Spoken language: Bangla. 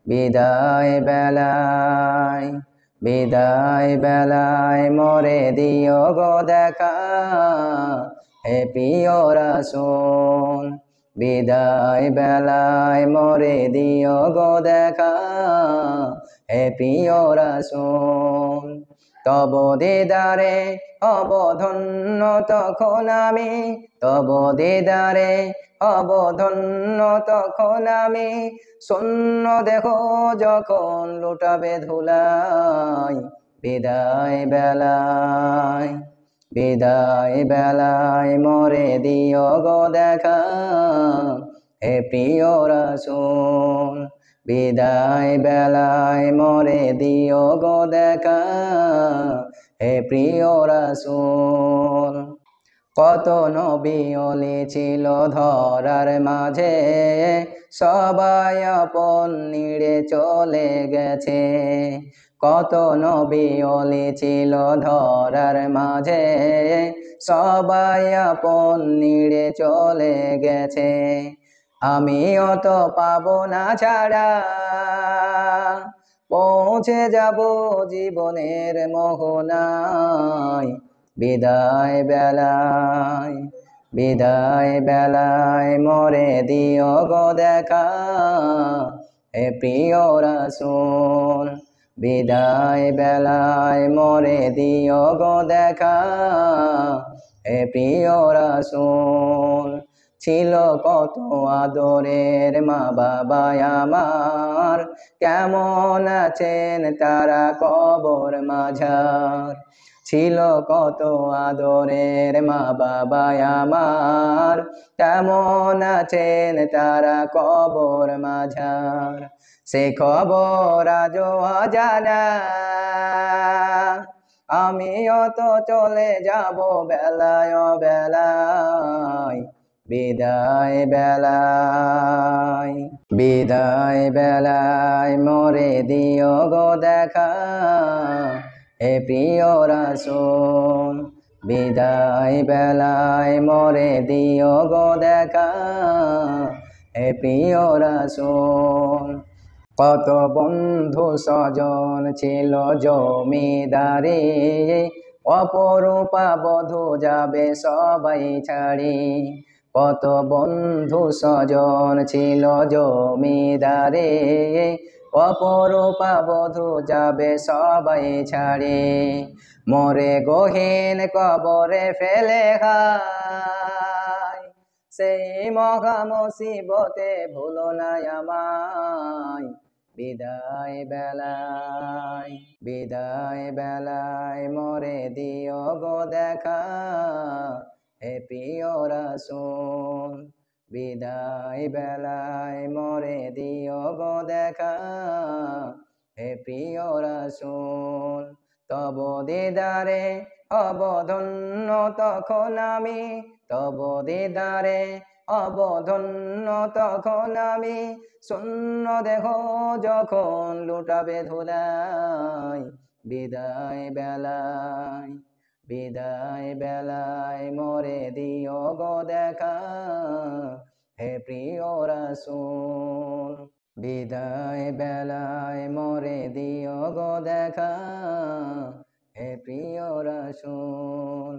বিদায় বেলায় মোরে দিও গো দেখা, হে প্রিয় রাসূল। বিদায় বেলায় মোরে দিও গো দেখা, হে প্রিয় রাসূল। তব দিদারে হব ধন্য তখন আমি, তব দিদারে হব ধন্য তখন আমি। শূন্য দেহ যখন লুটাবে ধুলাই, বিদায় বেলায় মোরে দিও গো দেখা, হে প্রিয় রাসূল। বিদায় বেলায় মোরে দিও গো দেখা, হে প্রিয় রাসূল। কত নবী ওলি ছিল ধরার মাঝে, সবাই আপন নিড়ে চলে গেছে। কত নবী ওলি ছিল ধরার মাঝে, সবাই আপন নিড়ে চলে গেছে। আমিও তো পাবো না ছাড়া, পৌঁছে যাব জীবনের মোহনায়। বিদায় বেলায় মোরে দিও গো দেখা, হে প্রিয় রাসূল। বিদায় বেলায় মোরে দিও গো দেখা, হে প্রিয় রাসূল। ছিল কত আদরের মা বাবা আমার, কেমন আছেন তারা কবর মাঝার। ছিল কত আদরের মা বাবা আমার, কেমন আছেন তারা কবর মাঝার। সে খবর আজও অজানা, আমিও তো চলে যাব বেলায় বেলায়। বিদায় বেলায় মোরে দিও গো দেখা, হে প্রিয় রাসূল। বিদায় বেলায় মোরে দিও গো দেখা, হে প্রিয় রাসূল। কত বন্ধু স্বজন ছিল জমিদারি, অপরূপা বধূ যাবে সবাই ছাড়ি। কত বন্ধু স্বজন ছিল জমিদারি, অপরূপা বধূ যাবে সবাই ছাড়ি। মোরে গহীন কবরে ফেলে খায়, সেই মহা মুসিবতে ভুলো না আমায়। বিদায় বেলায় মোরে দিও গো দেখা, হে প্রিয় রাসূল। বিদায় বেলায় মোরে দিও গো দেখা, হে প্রিয় রাসূল। তব দিদারে হব ধন্য তখন আমি, তব দিদারে হব ধন্য তখন আমি। শূন্য দেহ যখন লুটাবে ধুলাই, বিদায় বেলায় মোরে দিও গো দেখা, হে প্রিয় রাসূল। বিদায় বেলায় মোরে দিও গো দেখা, হে প্রিয় রাসূল।